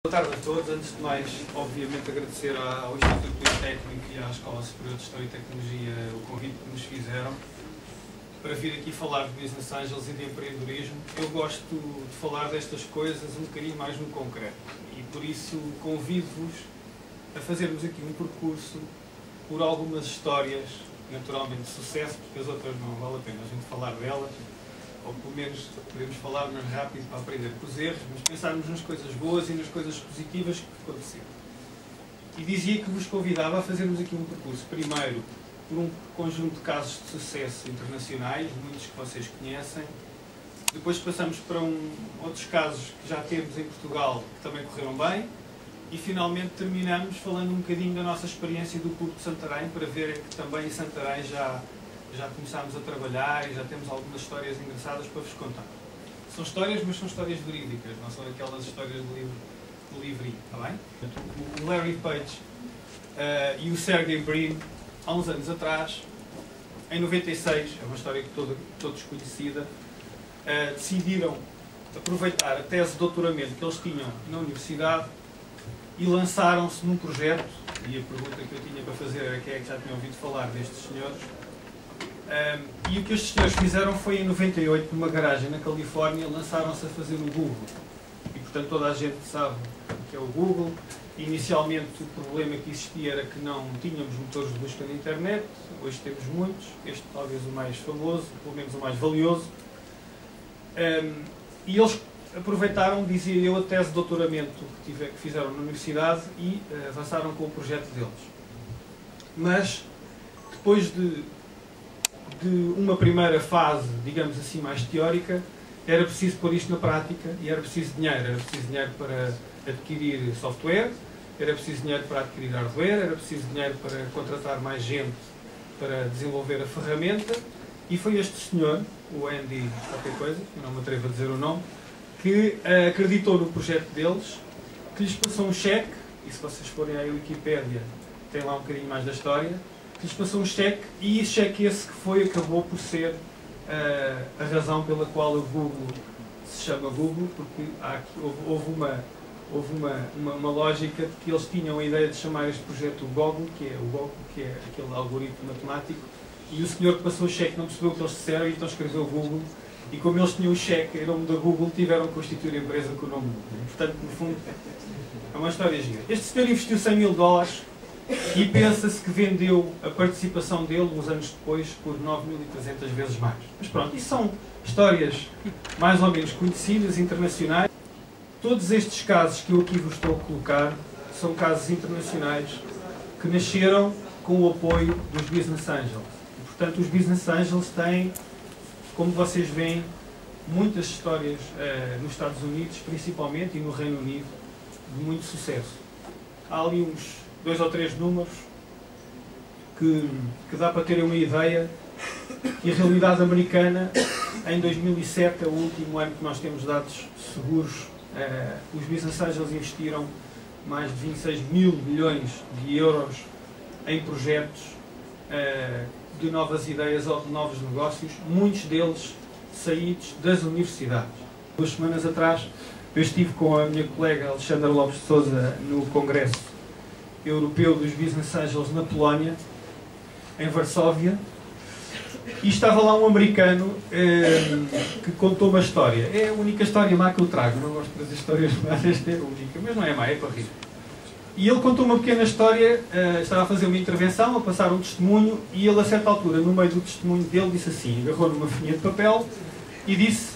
Boa tarde a todos. Antes de mais, obviamente, agradecer ao Instituto Politécnico e à Escola Superior de História e Tecnologia o convite que nos fizeram para vir aqui falar de Business Angels e de empreendedorismo. Eu gosto de falar destas coisas um bocadinho mais no concreto e, por isso, convido-vos a fazermos aqui um percurso por algumas histórias, naturalmente de sucesso, porque as outras não vale a pena a gente falar delas, ou pelo menos podemos falar mais rápido para aprender com os erros, mas pensarmos nas coisas boas e nas coisas positivas que aconteceram. E dizia que vos convidava a fazermos aqui um percurso, primeiro, por um conjunto de casos de sucesso internacionais, muitos que vocês conhecem, depois passamos para outros casos que já temos em Portugal que também correram bem, e finalmente terminamos falando um bocadinho da nossa experiência do Clube de Santarém, para verem que também em Santarém já começámos a trabalhar e já temos algumas histórias engraçadas para vos contar. São histórias, mas são histórias verídicas, não são aquelas histórias do livrinho, está bem? O Larry Page e o Sergey Brin, há uns anos atrás, em 96, é uma história que todos conhecida, decidiram aproveitar a tese de doutoramento que eles tinham na universidade e lançaram-se num projeto, e a pergunta que eu tinha para fazer era quem é que já tinha ouvido falar destes senhores. E o que estes senhores fizeram foi, em 98, numa garagem na Califórnia, lançaram-se a fazer o Google. E, portanto, toda a gente sabe o que é o Google. Inicialmente, o problema que existia era que não tínhamos motores de busca na internet. Hoje temos muitos. Este, talvez, o mais famoso, pelo menos o mais valioso. E eles aproveitaram, dizia eu, a tese de doutoramento que fizeram na universidade e avançaram com o projeto deles. Mas, depois de uma primeira fase, digamos assim, mais teórica, era preciso pôr isto na prática e era preciso dinheiro. Era preciso dinheiro para adquirir software, era preciso dinheiro para adquirir hardware, era preciso dinheiro para contratar mais gente para desenvolver a ferramenta, e foi este senhor, o Andy qualquer coisa, eu não me atrevo a dizer o nome, que acreditou no projeto deles, que lhes passou um cheque, e se vocês forem à Wikipédia tem lá um bocadinho mais da história, que lhes passou um cheque, e esse cheque acabou por ser a razão pela qual o Google se chama Google, porque houve uma lógica de que eles tinham a ideia de chamar este projeto o Goggle, que é aquele algoritmo matemático, e o senhor que passou o cheque não percebeu o que eles disseram e então escreveu Google, e como eles tinham o cheque em nome da Google, tiveram que constituir a empresa com o nome Google. Portanto, no fundo, é uma história gira. Este senhor investiu $100 mil e pensa-se que vendeu a participação dele, uns anos depois, por 9.300 vezes mais. Mas pronto, isso são histórias mais ou menos conhecidas, internacionais. Todos estes casos que eu aqui vos estou a colocar são casos internacionais que nasceram com o apoio dos Business Angels. E, portanto, os Business Angels têm, como vocês veem, muitas histórias nos Estados Unidos, principalmente, e no Reino Unido, de muito sucesso. Há ali uns 2 ou 3 números que dá para terem uma ideia, que a realidade americana, em 2007, é o último ano que nós temos dados seguros, os Business Angels investiram mais de 26 mil milhões de euros em projetos de novas ideias ou de novos negócios, muitos deles saídos das universidades. 2 semanas atrás eu estive com a minha colega Alexandra Lopes de Sousa no Congresso Europeu dos Business Angels na Polónia, em Varsóvia, e estava lá um americano que contou uma história. É a única história má que eu trago, não gosto de trazer histórias más, esta é a única, mas não é má, é para rir. E ele contou uma pequena história, estava a fazer uma intervenção, a passar um testemunho, e ele, a certa altura, no meio do testemunho dele, disse assim, agarrou numa folhinha de papel e disse: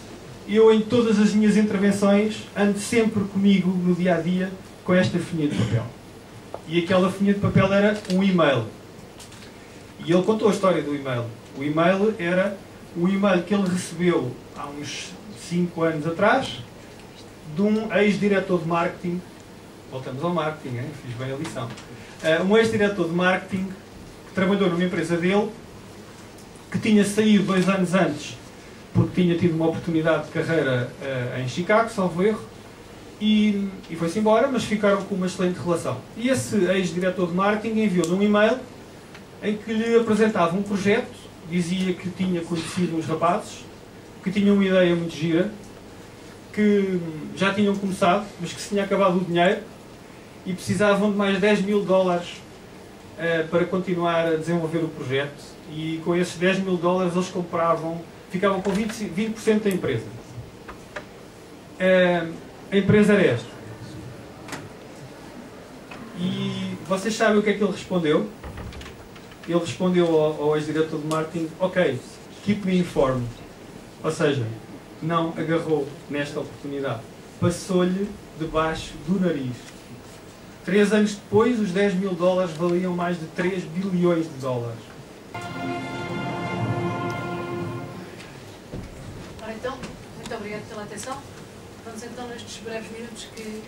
eu, em todas as minhas intervenções, ando sempre comigo no dia-a-dia com esta folhinha de papel. E aquela folhinha de papel era um e-mail. E ele contou a história do e-mail. O e-mail era o e-mail que ele recebeu há uns 5 anos atrás de um ex-diretor de marketing. Voltamos ao marketing, hein? Fiz bem a lição. Um ex-diretor de marketing que trabalhou numa empresa dele, que tinha saído 2 anos antes porque tinha tido uma oportunidade de carreira em Chicago, salvo erro, e foi-se embora, mas ficaram com uma excelente relação. E esse ex-diretor de marketing enviou-lhe um e-mail em que lhe apresentava um projeto, dizia que tinha conhecido uns rapazes, que tinham uma ideia muito gira, que já tinham começado, mas que se tinha acabado o dinheiro e precisavam de mais 10 mil dólares para continuar a desenvolver o projeto, e com esses 10 mil dólares eles ficavam com 20% da empresa. A empresa era esta. E vocês sabem o que é que ele respondeu? Ele respondeu ao ex-diretor de marketing: ok, keep me informed. Ou seja, não agarrou nesta oportunidade. Passou-lhe debaixo do nariz. 3 anos depois, os 10 mil dólares valiam mais de 3 bilhões de dólares. Ora então, muito obrigado pela atenção. Vamos então, nestes breves minutos que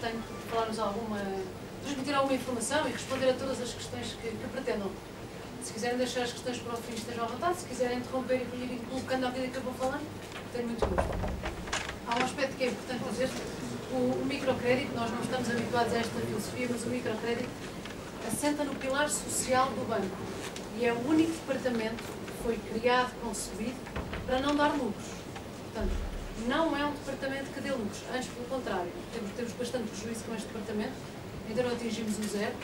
tenho, falar-nos transmitir alguma informação e responder a todas as questões que pretendam. Se quiserem deixar as questões para o fim, estejam à vontade. Se quiserem interromper e ir colocando à medida que eu vou falando, tenho muito gosto. Há um aspecto que é importante dizer: o microcrédito, nós não estamos habituados a esta filosofia, mas o microcrédito assenta no pilar social do banco e é o único departamento que foi criado, concebido, para não dar lucros. Portanto, não é um departamento que dê lucros, antes pelo contrário, temos bastante prejuízo com este departamento, ainda não atingimos o zero.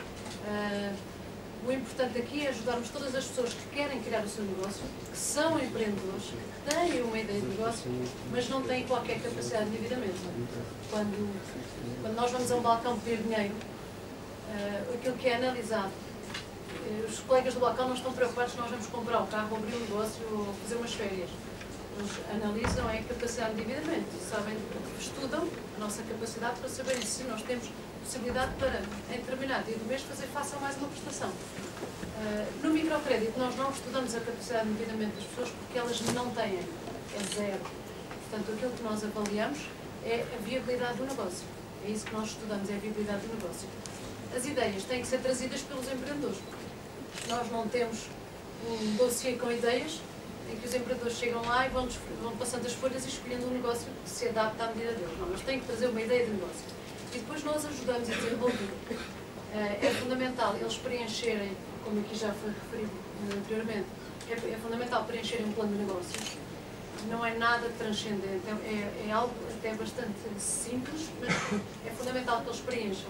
O importante aqui é ajudarmos todas as pessoas que querem criar o seu negócio, que são empreendedores, que têm uma ideia de negócio, mas não têm qualquer capacidade de endividamento. Quando nós vamos a um balcão pedir dinheiro, aquilo que é analisado, os colegas do balcão não estão preocupados se nós vamos comprar o carro, abrir um negócio ou fazer umas férias. Eles analisam a capacidade de endividamento, estudam a nossa capacidade para saber se nós temos possibilidade para, em determinado dia do mês, fazer face a mais uma prestação. No microcrédito, nós não estudamos a capacidade de endividamento das pessoas porque elas não têm, é zero. Portanto, aquilo que nós avaliamos é a viabilidade do negócio. É isso que nós estudamos, é a viabilidade do negócio. As ideias têm que ser trazidas pelos empreendedores. Nós não temos um dossiê com ideias em que os empreendedores chegam lá e vão passando as folhas e escolhendo um negócio que se adapta à medida deles. Não, eles têm que trazer uma ideia de negócio. E depois nós ajudamos a desenvolver. É fundamental eles preencherem, como aqui já foi referido anteriormente, é fundamental preencherem um plano de negócios. Não é nada transcendente, é algo até bastante simples, mas é fundamental que eles preencham.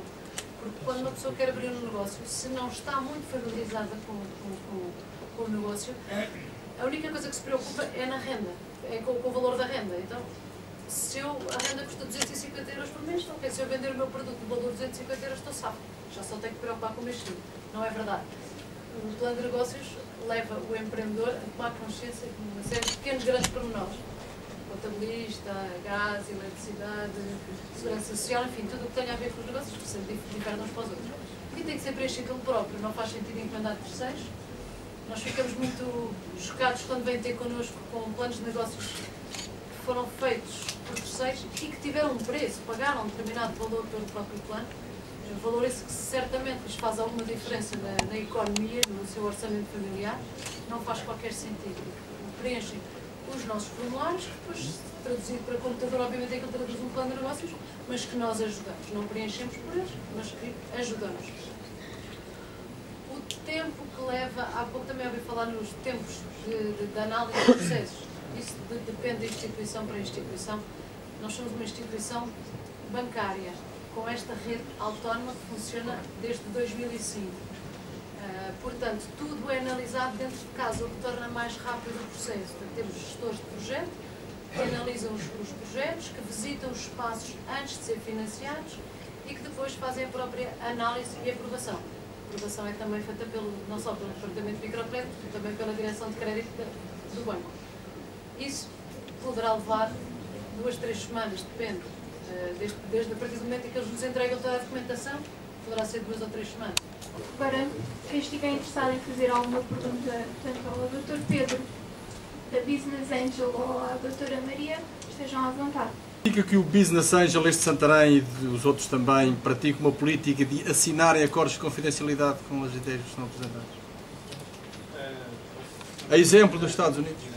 Porque quando uma pessoa quer abrir um negócio, se não está muito familiarizada com o negócio, a única coisa que se preocupa é na renda, é com o valor da renda. Então, se a renda custa 250 euros por mês, ok, se eu vender o meu produto de valor de 250 euros, estou safo. Já só tenho que preocupar com o mês seguinte. Não é verdade. O plano de negócios leva o empreendedor a tomar consciência de uma série de pequenos, grandes pormenores. Contabilista, gás, eletricidade, segurança social, enfim, tudo o que tenha a ver com os negócios, que sempre diferem uns para os outros. E tem que ser preenchido pelo próprio, não faz sentido encomendar terceiros. Nós ficamos muito chocados quando vêm ter connosco com planos de negócios que foram feitos por terceiros e que tiveram um preço, pagaram um determinado valor pelo próprio plano. Valor esse que certamente lhes faz alguma diferença na economia, no seu orçamento familiar, não faz qualquer sentido. Preenchem os nossos formulários, que depois, traduzido para computador, obviamente é que ele traduz um plano de negócios, mas que nós ajudamos. Não preenchemos por eles, mas que ajudamos. O tempo que leva, há pouco também ouvi falar nos tempos de análise de processos. Isso depende de instituição para instituição. Nós somos uma instituição bancária, com esta rede autónoma que funciona desde 2005. Portanto, tudo é analisado dentro de casa, o que torna mais rápido o processo. Portanto, temos gestores de projeto que analisam os projetos, que visitam os espaços antes de ser financiados e que depois fazem a própria análise e aprovação. A aprovação é também feita não só pelo Departamento de Microcrédito, mas também pela Direção de Crédito do banco. Isso poderá levar 2, 3 semanas, depende. Desde a partir do momento em que eles nos entregam toda a documentação, poderá ser 2 ou 3 semanas. Agora, quem estiver interessado em fazer alguma pergunta, tanto ao Dr. Pedro, da Business Angel, ou à Dra. Maria, estejam à vontade. Significa que o Business Angel, este de Santarém e os outros também, pratica uma política de assinarem acordos de confidencialidade com as ideias que estão apresentadas? A exemplo dos Estados Unidos.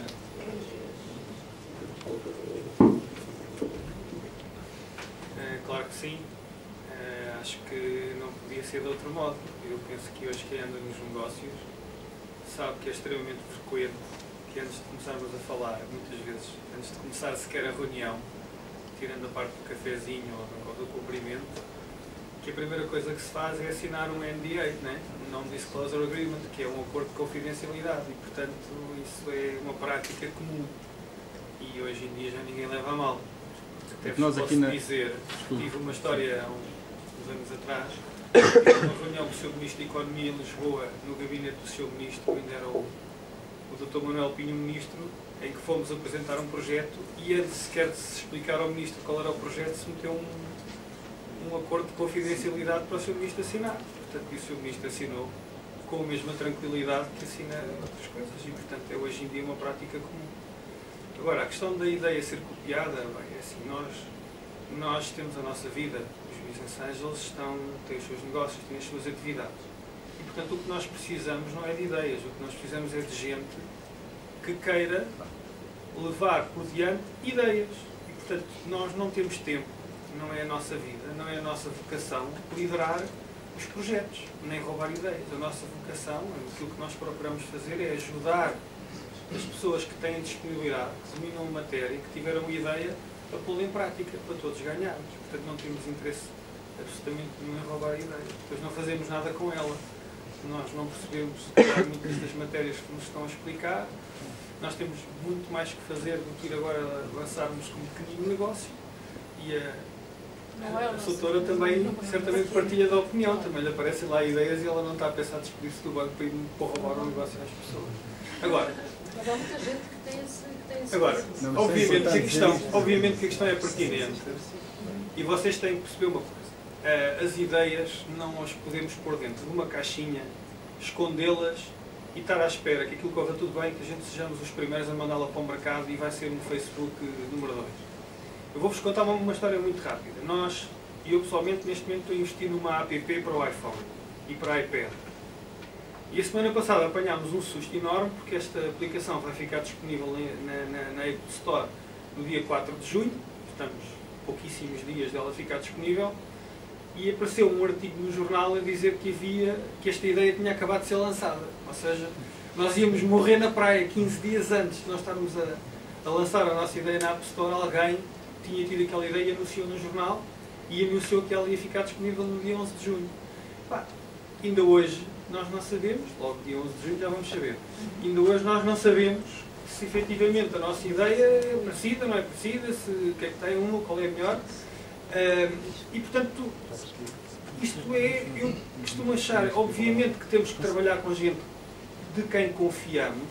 Claro que sim. Acho que não podia ser de outro modo. Eu penso que hoje quem anda nos negócios sabe que é extremamente frequente que antes de começarmos a falar, muitas vezes, antes de começar sequer a reunião, tirando a parte do cafezinho ou do cumprimento, que a primeira coisa que se faz é assinar um NDA, né? Um Non-Disclosure Agreement, que é um acordo de confidencialidade, e portanto isso é uma prática comum e hoje em dia já ninguém leva a mal. Até vos posso dizer, tive uma história há uns anos atrás, uma reunião com o Sr. Ministro da Economia em Lisboa, no gabinete do Sr. Ministro, ainda era o Dr. Manuel Pinho Ministro, em que fomos apresentar um projeto e antes sequer de se explicar ao Ministro qual era o projeto, se meteu um acordo de confidencialidade para o Sr. Ministro assinar. Portanto, o Sr. Ministro assinou com a mesma tranquilidade que assina outras coisas e, portanto, é hoje em dia uma prática comum. Agora, a questão da ideia ser copiada, bem, é assim, nós temos a nossa vida, os Business Angels têm os seus negócios, têm as suas atividades. E, portanto, o que nós precisamos não é de ideias, o que nós precisamos é de gente que queira levar por diante ideias. E, portanto, nós não temos tempo, não é a nossa vida, não é a nossa vocação liderar os projetos, nem roubar ideias. A nossa vocação, aquilo que nós procuramos fazer é ajudar as pessoas que têm disponibilidade, que dominam a matéria e que tiveram uma ideia a pô-la em prática, para todos ganharmos. Portanto, não temos interesse absolutamente nenhum em roubar ideias. Depois não fazemos nada com ela. Nós não percebemos muitas das matérias que nos estão a explicar. Nós temos muito mais que fazer do que ir agora lançarmos como pequenino negócio. E a doutora também certamente partilha da opinião, também lhe aparecem lá ideias e ela não está a pensar despedir-se do banco para roubar um negócio às pessoas. Agora, mas há muita gente que tem esse agora, obviamente que a questão é pertinente e vocês têm que perceber uma coisa. As ideias não as podemos pôr dentro de uma caixinha, escondê-las e estar à espera que aquilo corra tudo bem, que a gente sejamos os primeiros a mandá-la para o mercado e vai ser no Facebook número 2. Eu vou-vos contar uma história muito rápida. Eu pessoalmente neste momento estou a investir numa app para o iPhone e para o iPad. E a semana passada apanhámos um susto enorme porque esta aplicação vai ficar disponível na App Store no dia 4 de junho, estamos pouquíssimos dias dela ficar disponível, e apareceu um artigo no jornal a dizer que esta ideia tinha acabado de ser lançada. Ou seja, nós íamos morrer na praia 15 dias antes de nós estarmos a lançar a nossa ideia na App Store. Alguém tinha tido aquela ideia e anunciou no jornal e anunciou que ela ia ficar disponível no dia 11 de junho. Ainda hoje nós não sabemos, logo dia 11 de junho já vamos saber, ainda hoje nós não sabemos se efetivamente a nossa ideia é parecida, não é parecida, se o que é que tem uma, qual é a melhor. E portanto, eu costumo achar, obviamente que temos que trabalhar com gente de quem confiamos,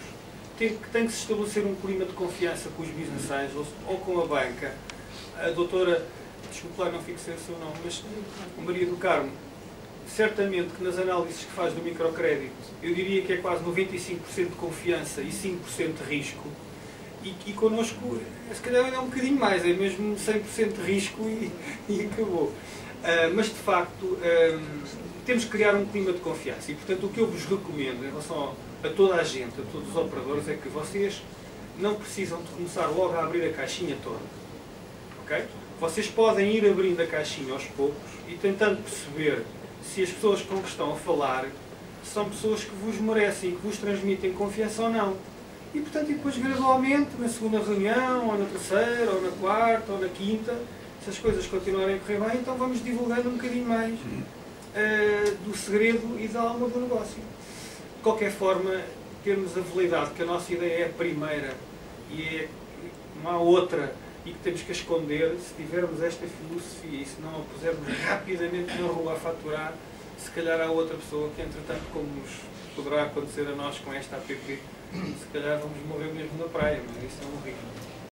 tem que se estabelecer um clima de confiança com os Business Angels ou com a banca. A doutora, desculpe lá, não fixei o seu nome, mas Maria do Carmo, certamente que nas análises que faz do microcrédito, eu diria que é quase 95% de confiança e 5% de risco. E connosco, se calhar ainda é um bocadinho mais, é mesmo 100% de risco e acabou. Mas de facto, temos que criar um clima de confiança. E portanto, o que eu vos recomendo em relação a toda a gente, a todos os operadores, é que vocês não precisam de começar logo a abrir a caixinha toda. Okay? Vocês podem ir abrindo a caixinha aos poucos e tentando perceber se as pessoas com que estão a falar são pessoas que vos merecem e que vos transmitem confiança ou não. E portanto, depois gradualmente, na segunda reunião, ou na terceira, ou na quarta, ou na quinta, se as coisas continuarem a correr bem, então vamos divulgando um bocadinho mais do segredo e da alma do negócio. De qualquer forma, termos a validade que a nossa ideia é a primeira e não há outra e que temos que a esconder, se tivermos esta filosofia e se não a pusermos rapidamente na rua a faturar, se calhar há outra pessoa que, entretanto, como nos poderá acontecer a nós com esta app, se calhar vamos morrer mesmo na praia, mas isso é um risco.